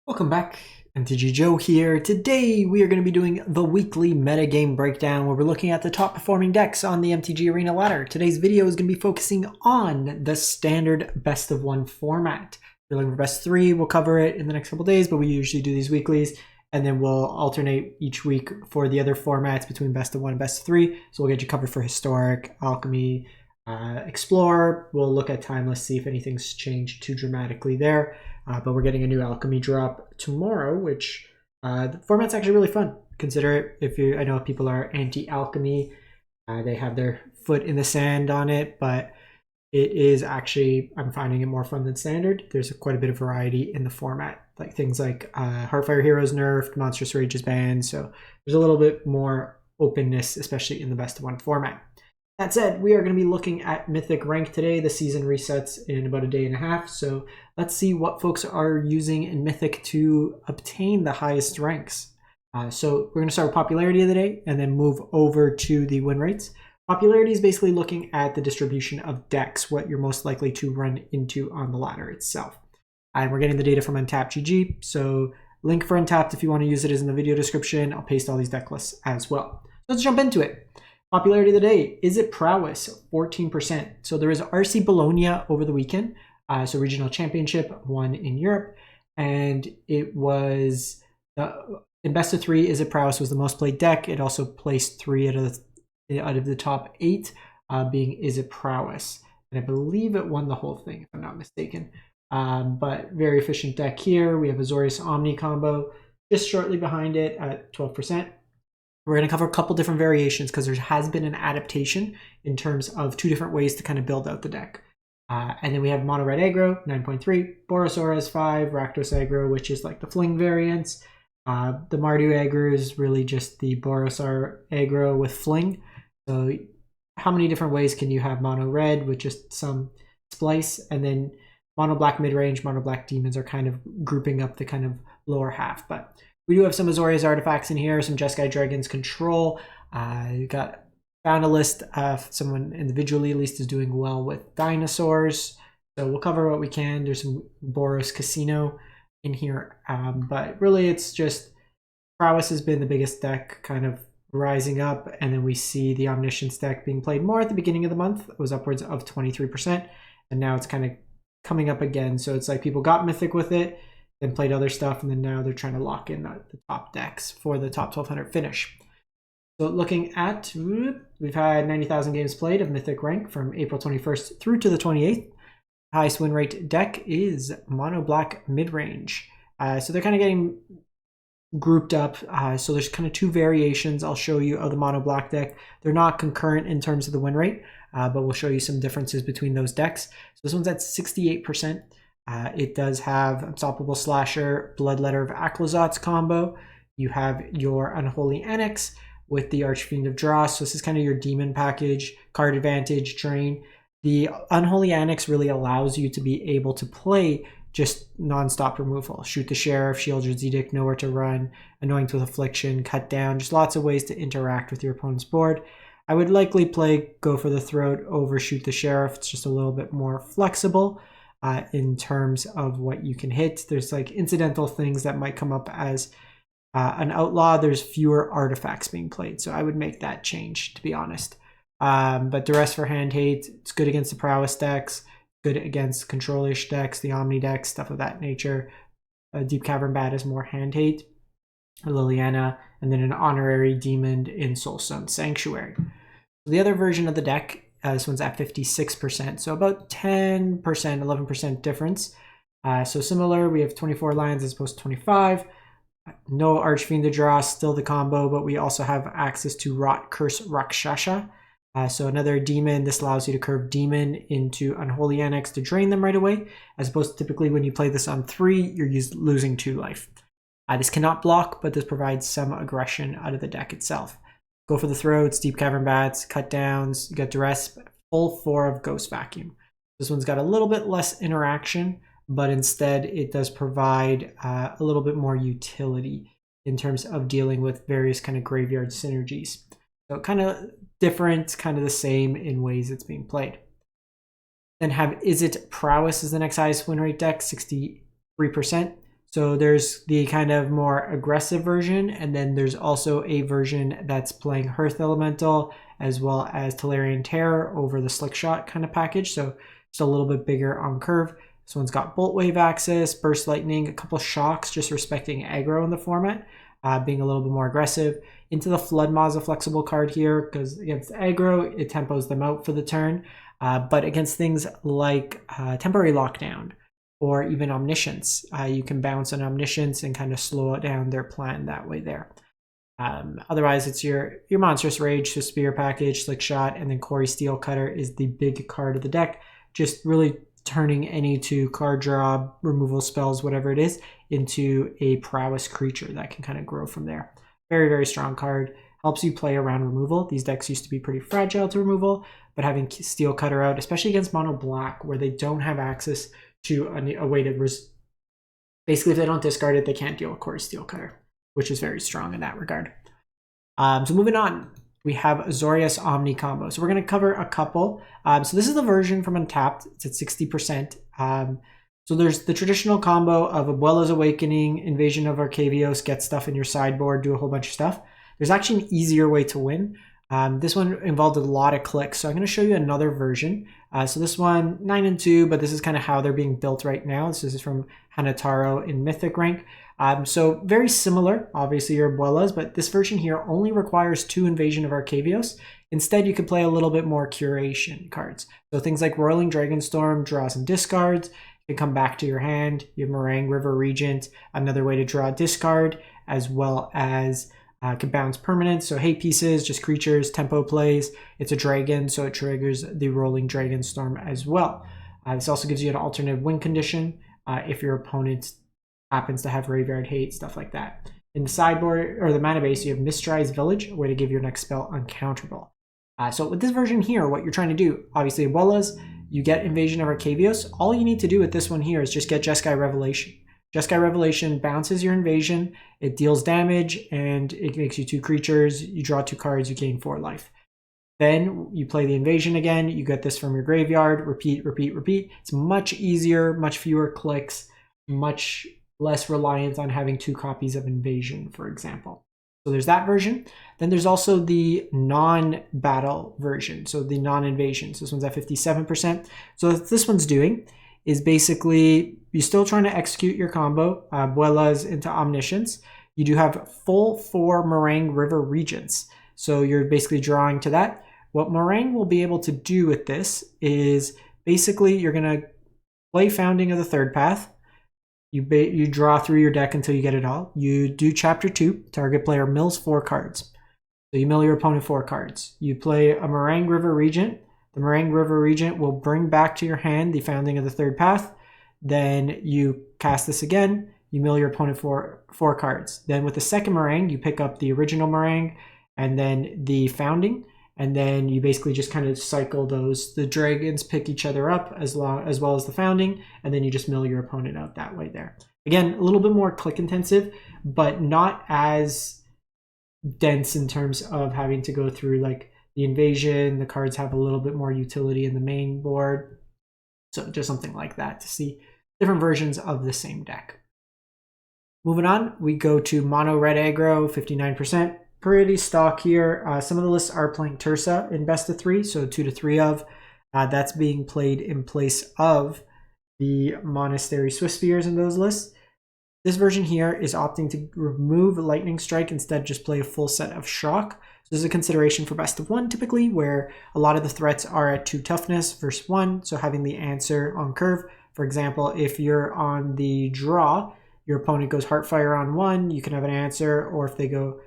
Welcome back, MTG Joe here. Today we are going to be doing the weekly metagame breakdown where we're looking at the top performing decks on the MTG Arena ladder. Today's video is going to be focusing on the standard best of one format. If you're looking for best of three, we'll cover it in the next couple days, but we usually do these weeklies and then we'll alternate each week for the other formats between best of one and best of three. So we'll get you covered for Historic, Alchemy, Explore. We'll look at Timeless, see if anything's changed too dramatically there. But we're getting a new Alchemy drop tomorrow, which the format's actually really fun. Consider it if you. I know people are anti-Alchemy. They have their foot in the sand on it, but it is actually, I'm finding it more fun than Standard. There's quite a bit of variety in the format, like things like Heartfire Heroes nerfed, Monstrous Rage is banned, so there's a little bit more openness, especially in the best of one format. That said, we are going to be looking at Mythic rank today. The season resets in about a day and a half, so let's see what folks are using in Mythic to obtain the highest ranks. So we're going to start with popularity of the day and then move over to the win rates. Popularity is basically looking at the distribution of decks, what you're most likely to run into on the ladder itself. And we're getting the data from Untapped.gg, so link for Untapped if you want to use it is in the video description. I'll paste all these deck lists as well. Let's jump into it. Popularity of the day, Izzet Prowess, 14%. So there was RC Bologna over the weekend, so regional championship, won in Europe, and it was in best of three. Izzet Prowess was the most played deck. It also placed 3 out of the top 8, being Izzet Prowess, and I believe it won the whole thing if I'm not mistaken. But very efficient deck here. We have Azorius Omni combo just shortly behind it at 12%. We're going to cover a couple different variations because there has been an adaptation in terms of 2 different ways to kind of build out the deck. And then we have Mono Red Aggro, 9.3, Boros 5, Rakdos Aggro, which is like the Fling variants. The Mardu Aggro is really just the Boros Aggro with Fling. So how many different ways can you have Mono Red with just some splice? And then Mono Black Midrange, Mono Black Demons are kind of grouping up the kind of lower half. But we do have some Azorius Artifacts in here, some Jeskai Dragons control. Found a list of someone individually at least is doing well with dinosaurs. So we'll cover what we can. There's some Boros Casino in here. But really it's just Prowess has been the biggest deck kind of rising up. And then we see the Omniscience deck being played more at the beginning of the month. It was upwards of 23%. And now it's kind of coming up again. So it's like people got Mythic with it, then played other stuff, and then now they're trying to lock in the top decks for the top 1200 finish. So looking at, we've had 90,000 games played of Mythic rank from April 21st through to the 28th. Highest win rate deck is Mono Black Midrange. So they're kind of getting grouped up. So there's kind of 2 variations I'll show you of the Mono Black deck. They're not concurrent in terms of the win rate, but we'll show you some differences between those decks. So this one's at 68%. It does have Unstoppable Slasher, Bloodletter of Aclazotz combo. You have your Unholy Annex with the Archfiend of Dross. So this is kind of your demon package, card advantage, drain. The Unholy Annex really allows you to be able to play just non-stop removal. Shoot the Sheriff, Shield Your Edict, Nowhere to Run, Anoint with Affliction, Cut Down. Just lots of ways to interact with your opponent's board. I would likely play Go for the Throat over Shoot the Sheriff. It's just a little bit more flexible. In terms of what you can hit. There's like incidental things that might come up as an outlaw. There's fewer artifacts being played, so I would make that change, to be honest. But Duress for hand hate, it's good against the Prowess decks, good against control-ish decks, the Omni decks, stuff of that nature. Deep Cavern Bat is more hand hate, Liliana, and then an honorary demon in Soulstone Sanctuary. The other version of the deck, this one's at 56%, so about 10%, 11% difference. So similar, we have 24 lands as opposed to 25. No Archfiend of Dross, still the combo, but we also have access to Rot Curse Rakshasha. So another demon, this allows you to curve demon into Unholy Annex to drain them right away, as opposed to typically when you play this on 3, you're losing 2 life. This cannot block, but this provides some aggression out of the deck itself. Go for the Throats, Deep Cavern Bats, Cut Downs, you got Duress, full 4 of Ghost Vacuum. This one's got a little bit less interaction, but instead it does provide a little bit more utility in terms of dealing with various kind of graveyard synergies. So kind of different, kind of the same in ways it's being played. Then have Izzet Prowess is the next highest win rate deck, 63%. So there's the kind of more aggressive version, and then there's also a version that's playing Hearth Elemental as well as Tarkir Terror over the Slick Shot kind of package. So it's a little bit bigger on curve. This one's got Bolt Wave access, Burst Lightning, a couple shocks, just respecting aggro in the format, being a little bit more aggressive. Into the Flood Maw is a flexible card here because against aggro, it tempos them out for the turn. But against things like Temporary Lockdown, or even Omniscience. You can bounce on Omniscience and kind of slow down their plan that way there. Otherwise, it's your Monstrous Rage, so Spear package, Slick Shot, and then Quarry Steel Cutter is the big card of the deck. Just really turning any 2 card draw, removal spells, whatever it is, into a prowess creature that can kind of grow from there. Very, very strong card. Helps you play around removal. These decks used to be pretty fragile to removal, but having Steel Cutter out, especially against mono black, where they don't have access to a way to basically, if they don't discard it, they can't deal with Quarry Steel Cutter, which is very strong in that regard. So moving on, we have Azorius Omni combo. So we're going to cover a couple. So this is the version from Untapped. It's at 60%. So there's the traditional combo of Abuela's Awakening, Invasion of Arcavios, get stuff in your sideboard, do a whole bunch of stuff. There's actually an easier way to win. This one involved a lot of clicks, so I'm going to show you another version. So this one, 9 and 2, but this is kind of how they're being built right now. This is from Hanataro in Mythic rank. So very similar, obviously your Abuelas, but this version here only requires 2 Invasion of Arcavios. Instead, you could play a little bit more curation cards. So things like Roiling Dragonstorm, draw some discards, you can come back to your hand. You have Meringue River Regent, another way to draw a discard, as well as can bounce permanents, so hate pieces, just creatures, tempo plays. It's a dragon, so it triggers the Rolling Dragonstorm as well. This also gives you an alternate win condition if your opponent happens to have Graveyard Hate, stuff like that. In the sideboard, or the mana base, you have Mistrise Village, a way to give your next spell uncounterable. So with this version here, what you're trying to do, obviously Abuelas, you get Invasion of Arcavios. All you need to do with this one here is just get Jeskai Revelation. Jeskai Revelation bounces your invasion, it deals damage, and it makes you 2 creatures. You draw 2 cards, you gain 4 life. Then you play the invasion again, you get this from your graveyard, repeat, repeat, repeat. It's much easier, much fewer clicks, much less reliant on having 2 copies of invasion, for example. So there's that version. Then there's also the non-battle version, so the non-invasion. So this one's at 57%. So what this one's doing is basically, you're still trying to execute your combo, Abuelas into Omniscience. You do have full 4 Meringue River Regents. So you're basically drawing to that. What Meringue will be able to do with this is basically you're going to play Founding of the Third Path. You draw through your deck until you get it all. You do Chapter 2, target player mills 4 cards. So you mill your opponent 4 cards. You play a Meringue River Regent. The Meringue River Regent will bring back to your hand the Founding of the Third Path. Then you cast this again. You mill your opponent 4 cards. Then with the second Meringue, you pick up the original Meringue and then the Founding. And then you basically just kind of cycle those. The dragons pick each other up as well as the Founding. And then you just mill your opponent out that way there. Again, a little bit more click intensive, but not as dense in terms of having to go through like the invasion. The cards have a little bit more utility in the main board. So just something like that to see different versions of the same deck. Moving on, we go to Mono Red Aggro, 59%. Pretty stock here. Some of the lists are playing Tursa in best of 3, so 2 to 3 of. That's being played in place of the Monastery Swiftspears in those lists. This version here is opting to remove Lightning Strike, instead just play a full set of Shock. So this is a consideration for best of 1 typically, where a lot of the threats are at 2 toughness versus 1, so having the answer on curve. For example, if you're on the draw, your opponent goes Heartfire on 1, you can have an answer, or if they go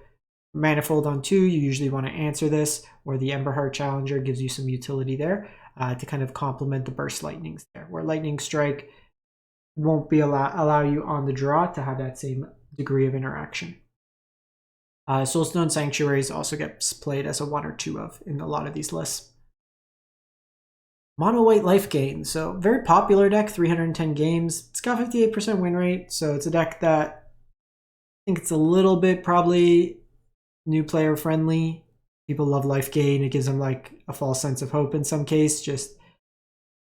Manifold on 2, you usually want to answer this, or the Emberheart Challenger gives you some utility there to kind of complement the Burst Lightnings there, where Lightning Strike won't be allow you on the draw to have that same degree of interaction. Soulstone Sanctuaries also gets played as a 1 or 2 of in a lot of these lists. Mono White Lifegain, so very popular deck, 310 games. It's got 58% win rate, so it's a deck that I think it's a little bit probably new player friendly. People love Lifegain. It gives them like a false sense of hope in some case, just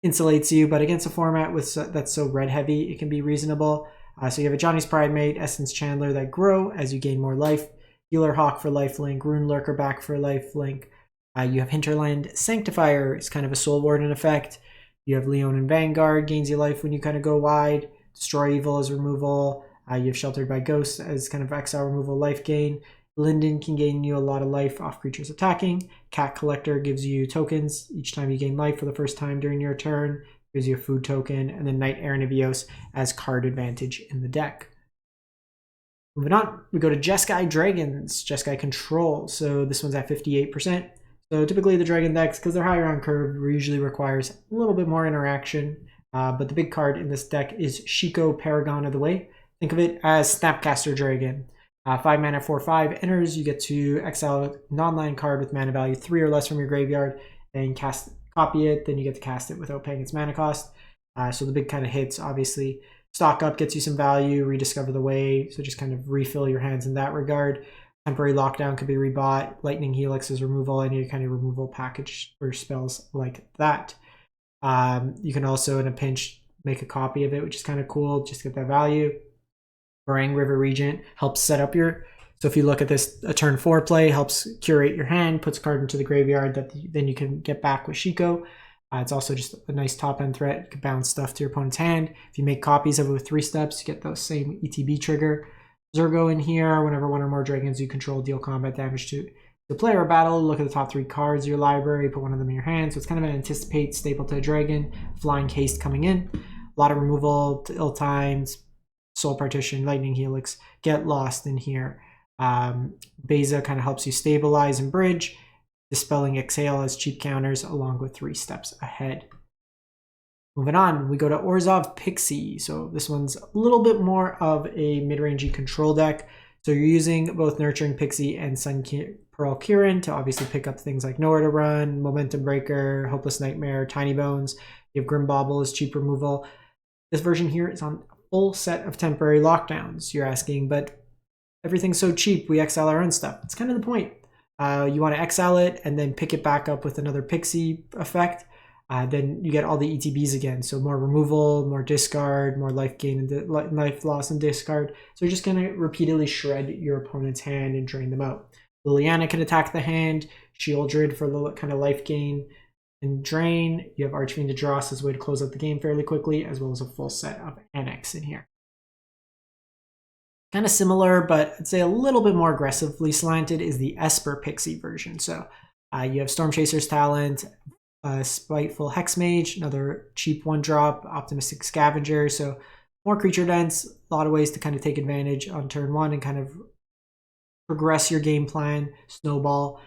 insulates you, but against a format with that's so red heavy, it can be reasonable. So you have a Johnny's Pridemate, Essence Chandler that grow as you gain more life, Healer Hawk for lifelink, Rune Lurker back for lifelink. You have Hinterland Sanctifier, it's kind of a Soul Warden effect. You have Leonin Vanguard, gains you life when you kind of go wide. Destroy Evil as removal. You have Sheltered by Ghosts as kind of exile removal life gain. Linden can gain you a lot of life off creatures attacking. Cat Collector gives you tokens each time you gain life for the first time during your turn. Gives you a food token. And then Knight Erinavios as card advantage in the deck. Moving on, we go to Jeskai Dragons, Jeskai Control. So this one's at 58%. So typically the Dragon decks, because they're higher on curve, usually requires a little bit more interaction. But the big card in this deck is Shiko, Paragon of the Way. Think of it as Snapcaster Dragon. 5 mana, 4/5 enters. You get to exile a non-land card with mana value 3 or less from your graveyard and copy it. Then you get to cast it without paying its mana cost. So the big kind of hits, obviously. Stock Up gets you some value, Rediscover the Way. So just kind of refill your hands in that regard. Temporary Lockdown could be rebought. Lightning Helix is removal, any kind of removal package or spells like that. You can also, in a pinch, make a copy of it, which is kind of cool. Just get that value. Barang River Regent helps set up your... So if you look at this, a turn 4 play helps curate your hand, puts a card into the graveyard that then you can get back with Shiko. It's also just a nice top-end threat. You can bounce stuff to your opponent's hand. If you make copies of it with 3 steps, you get the same ETB trigger. Zergo in here, whenever one or more dragons you control deal combat damage to the player or battle, look at the top 3 cards of your library, put one of them in your hand. So it's kind of an anticipate staple to a dragon, flying haste coming in. A lot of removal, ill times, Soul Partition, Lightning Helix, get lost in here. Beza kind of helps you stabilize and bridge. Dispelling Exhale as cheap counters along with 3 steps ahead. Moving on, we go to Orzhov Pixie. So this one's a little bit more of a mid-rangey control deck. So you're using both Nurturing Pixie and Sun Pearl Kirin to obviously pick up things like Nowhere to Run, Momentum Breaker, Hopeless Nightmare, Tiny Bones. You have Grim Bauble as cheap removal. This version here is on a full set of temporary lockdowns. You're asking, but everything's so cheap, we exile our own stuff. It's kind of the point. You want to exile it and then pick it back up with another Pixie effect. Then you get all the ETBs again. So more removal, more discard, more life gain and life loss and discard. So you're just going to repeatedly shred your opponent's hand and drain them out. Liliana can attack the hand. Shieldred for a little kind of life gain and drain. You have Archfiend Dross as a way to close out the game fairly quickly, as well as a full set of Annex in here. Kind of similar, but I'd say a little bit more aggressively slanted is the Esper Pixie version. So you have Storm Chaser's Talent, Spiteful Hexmage, another cheap 1-drop, Optimistic Scavenger. So more creature dense, a lot of ways to kind of take advantage on turn 1 and kind of progress your game plan, snowball.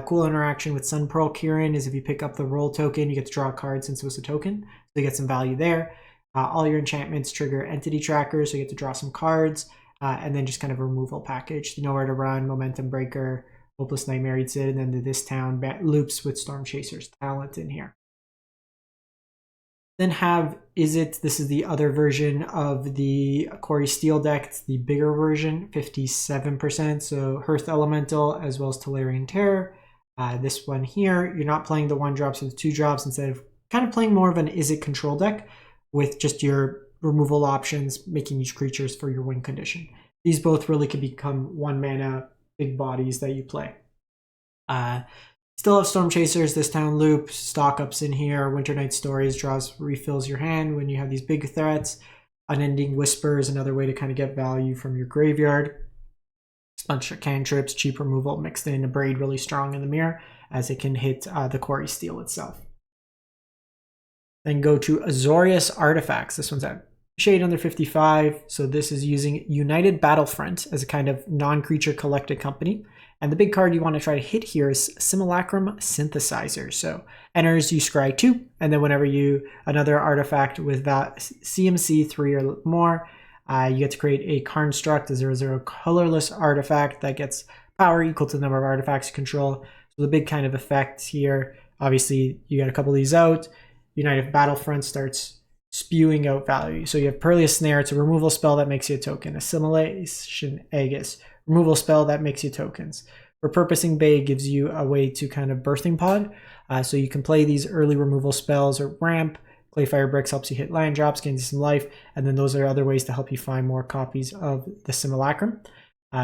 Cool interaction with Sun Pearl Kirin is if you pick up the roll token, you get to draw a card since it was a token. So you get some value there. All your enchantments trigger entity trackers, so you get to draw some cards. And then just kind of a removal package. Nowhere to Run, Momentum Breaker, Hopeless Nightmare eats it, and then This Town loops with Storm Chaser's Talent in here. Then have Izzet. This is the other version of the Quarry Steel deck. It's the bigger version, 57%. So Hearth Elemental as well as Tolarian Terror. This one here, you're not playing the 1-drops or the 2-drops. Instead of kind of playing more of an Izzet control deck with just your removal options, making each creatures for your win condition. These both really could become 1-mana big bodies that you play. Still have Storm Chasers, This Town loop, Stock Ups in here, Winter Night Stories refills your hand when you have these big threats. Unending Whisper is another way to kind of get value from your graveyard. A bunch of cantrips, cheap removal mixed in, a Braid really strong in the mirror as it can hit the Quarry Steel itself. Then go to Azorius Artifacts. This one's at shade under 55. So this is using United Battlefront as a kind of non-creature collected company. And the big card you want to try to hit here is Simulacrum Synthesizer. So enters, you scry 2, and then whenever you another artifact with that CMC 3 or more, you get to create a construct, a 0/0 colorless artifact that gets power equal to the number of artifacts you control. So the big kind of effect here, obviously you get a couple of these out. United Battlefront starts spewing out value. So you have Perleus Snare, it's a removal spell that makes you a token. Assimilation Aegis, removal spell that makes you tokens. Repurposing Bay gives you a way to kind of Birthing Pod. So you can play these early removal spells or ramp, Clay Fire Bricks helps you hit land drops, gains you some life, and then those are other ways to help you find more copies of the Simulacrum.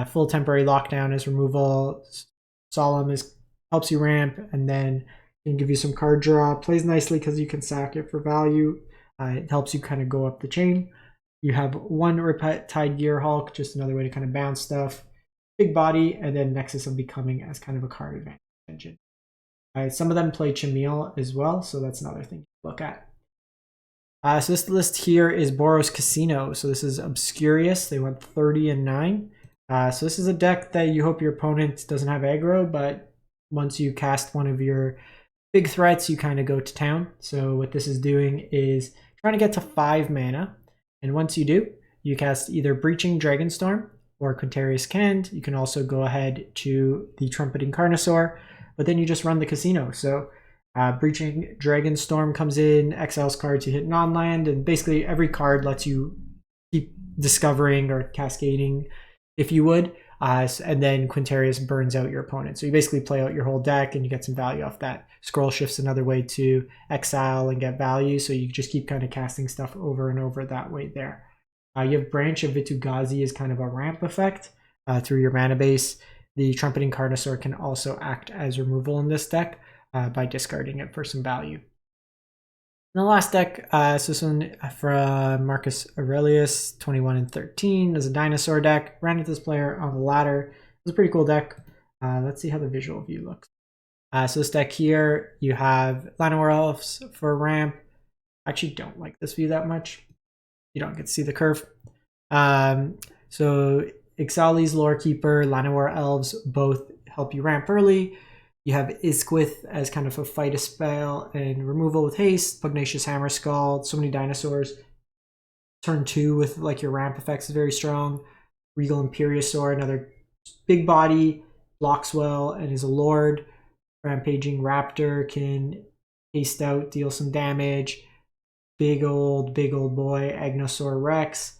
Full Temporary Lockdown is removal. Solemn helps you ramp, and then can give you some card draw. Plays nicely because you can sack it for value. It helps you kind of go up the chain. You have one Riptide Gear Hulk, just another way to kind of bounce stuff. Big body, and then Nexus of Becoming as kind of a card advantage engine. Some of them play Chameel as well, so that's another thing to look at. So this list here is Boros Casino. So this is Obscurious. They went 30-9. So this is a deck that you hope your opponent doesn't have aggro, but once you cast one of your big threats, you kind of go to town. So what this is doing is trying to get to 5 mana. And once you do, you cast either Breaching Dragonstorm or Quintarius Canned. You can also go ahead to the Trumpeting Carnosaur, but then you just run the casino. So Breaching Dragonstorm comes in, exiles cards you hit non-land, and basically every card lets you keep discovering or cascading, if you would, and then Quintarius burns out your opponent. So you basically play out your whole deck and you get some value off that. Scroll Shift's another way to exile and get value, so you just keep kind of casting stuff over and over that way there. You have Branch of Vitu-Ghazi as kind of a ramp effect through your mana base. The Trumpeting Carnosaur can also act as removal in this deck by discarding it for some value. And the last deck, so this one from Marcus Aurelius, 21-13, is a dinosaur deck. Ran into this player on the ladder. It's a pretty cool deck. Let's see how the visual view looks. So this deck here, you have Llanowar Elves for ramp. I actually don't like this view that much. You don't get to see the curve. So Ixali's Lorekeeper, Llanowar Elves both help you ramp early. You have Isquith as kind of a fight a spell and removal with haste. Pugnacious Hammerskull, so many dinosaurs. Turn 2 with like your ramp effects is very strong. Regal Imperiosaur, another big body, blocks well and is a lord. Rampaging Raptor can haste out, deal some damage. Big old boy, Agnosaur Rex.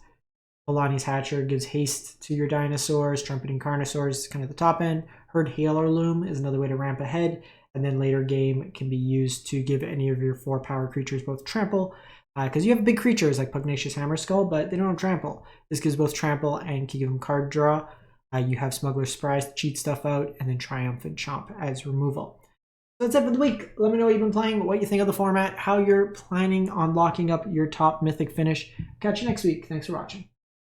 Polani's Hatcher gives haste to your dinosaurs. Trumpeting Carnosaurs is kind of the top end. Herd Hailer Loom is another way to ramp ahead. And then later game can be used to give any of your 4 power creatures both trample. Because you have big creatures like Pugnacious Hammerskull, but they don't have trample. This gives both trample and can give them card draw. You have Smuggler's Surprise to cheat stuff out, and then Triumphant Chomp as removal. So that's it for the week. Let me know what you've been playing, what you think of the format, how you're planning on locking up your top mythic finish. Catch you next week. Thanks for watching.